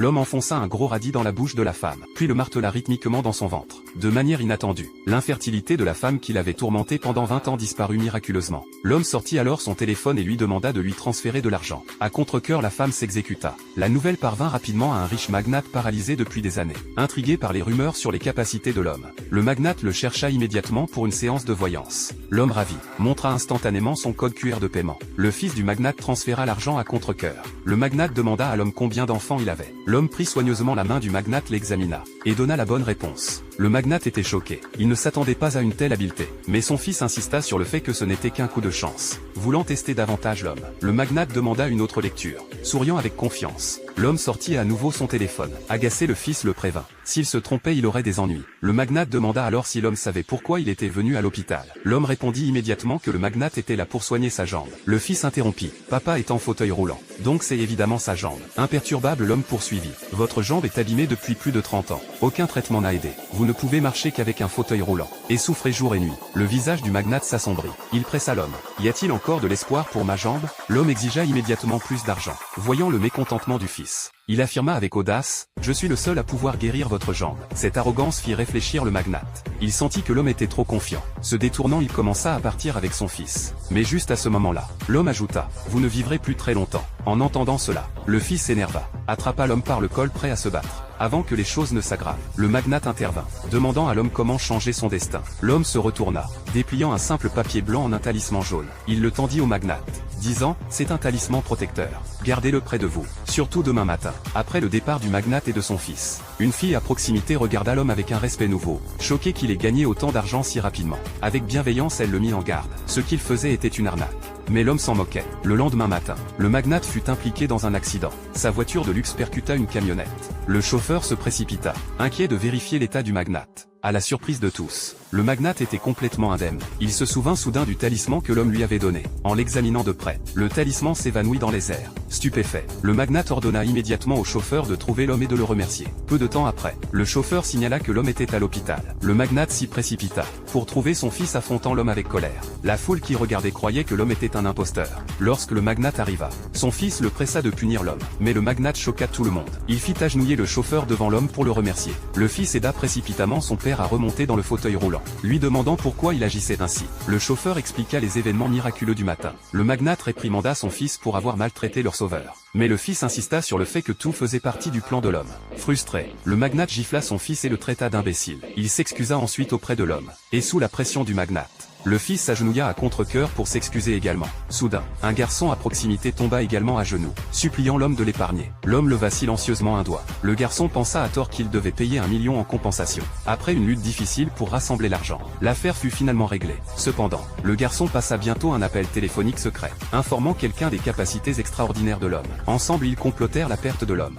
L'homme enfonça un gros radis dans la bouche de la femme, puis le martela rythmiquement dans son ventre. De manière inattendue, l'infertilité de la femme qui l'avait tourmenté pendant 20 ans disparut miraculeusement. L'homme sortit alors son téléphone et lui demanda de lui transférer de l'argent. À contre-cœur, la femme s'exécuta. La nouvelle parvint rapidement à un riche magnate paralysé depuis des années. Intrigué par les rumeurs sur les capacités de l'homme, le magnate le chercha immédiatement pour une séance de voyance. L'homme ravi montra instantanément son code QR de paiement. Le fils du magnate transféra l'argent à contre-cœur. Le magnate demanda à l'homme combien d'enfants il avait. L'homme prit soigneusement la main du magnate, l'examina, et donna la bonne réponse. Le magnate était choqué. Il ne s'attendait pas à une telle habileté. Mais son fils insista sur le fait que ce n'était qu'un coup de chance. Voulant tester davantage l'homme, le magnate demanda une autre lecture. Souriant avec confiance, l'homme sortit à nouveau son téléphone. Agacé, le fils le prévint. S'il se trompait, il aurait des ennuis. Le magnate demanda alors si l'homme savait pourquoi il était venu à l'hôpital. L'homme répondit immédiatement que le magnate était là pour soigner sa jambe. Le fils interrompit. Papa est en fauteuil roulant. Donc c'est évidemment sa jambe. Imperturbable, l'homme poursuivit. Votre jambe est abîmée depuis plus de 30 ans. Aucun traitement n'a aidé. Vous ne pouvez marcher qu'avec un fauteuil roulant. Et souffrez jour et nuit. Le visage du magnate s'assombrit. Il pressa l'homme. Y a-t-il encore de l'espoir pour ma jambe? L'homme exigea immédiatement plus d'argent. Voyant le mécontentement du fils, il affirma avec audace, je suis le seul à pouvoir guérir votre jambe. Cette arrogance fit réfléchir le magnate. Il sentit que l'homme était trop confiant. Se détournant, il commença à partir avec son fils. Mais juste à ce moment-là, l'homme ajouta, vous ne vivrez plus très longtemps. En entendant cela, le fils s'énerva, attrapa l'homme par le col prêt à se battre. Avant que les choses ne s'aggravent, le magnate intervint, demandant à l'homme comment changer son destin. L'homme se retourna, dépliant un simple papier blanc en un talisman jaune. Il le tendit au magnate, disant, c'est un talisman protecteur. Gardez-le près de vous, surtout demain matin. Après le départ du magnate et de son fils, une fille à proximité regarda l'homme avec un respect nouveau, choquée qu'il ait gagné autant d'argent si rapidement. Avec bienveillance, elle le mit en garde. Ce qu'il faisait était une arnaque. Mais l'homme s'en moquait. Le lendemain matin, le magnate fut impliqué dans un accident. Sa voiture de luxe percuta une camionnette. Le chauffeur se précipita, inquiet de vérifier l'état du magnate. À la surprise de tous, le magnate était complètement indemne. Il se souvint soudain du talisman que l'homme lui avait donné. En l'examinant de près, le talisman s'évanouit dans les airs. Stupéfait, le magnate ordonna immédiatement au chauffeur de trouver l'homme et de le remercier. Peu de temps après, le chauffeur signala que l'homme était à l'hôpital. Le magnate s'y précipita pour trouver son fils, affrontant l'homme avec colère. La foule qui regardait croyait que l'homme était un imposteur. Lorsque le magnate arriva, son fils le pressa de punir l'homme. Mais le magnate choqua tout le monde. Il fit agenouiller le chauffeur devant l'homme pour le remercier. Le fils aida précipitamment son père à remonter dans le fauteuil roulant, lui demandant pourquoi il agissait ainsi. Le chauffeur expliqua les événements miraculeux du matin. Le magnate réprimanda son fils pour avoir maltraité leur sauveur. Mais le fils insista sur le fait que tout faisait partie du plan de l'homme. Frustré, le magnate gifla son fils et le traita d'imbécile. Il s'excusa ensuite auprès de l'homme. Et sous la pression du magnate, le fils s'agenouilla à contre-cœur pour s'excuser également. Soudain, un garçon à proximité tomba également à genoux, suppliant l'homme de l'épargner. L'homme leva silencieusement un doigt. Le garçon pensa à tort qu'il devait payer 1 million en compensation. Après une lutte difficile pour rassembler l'argent, l'affaire fut finalement réglée. Cependant, le garçon passa bientôt un appel téléphonique secret, informant quelqu'un des capacités extraordinaires de l'homme. Ensemble, ils complotèrent la perte de l'homme.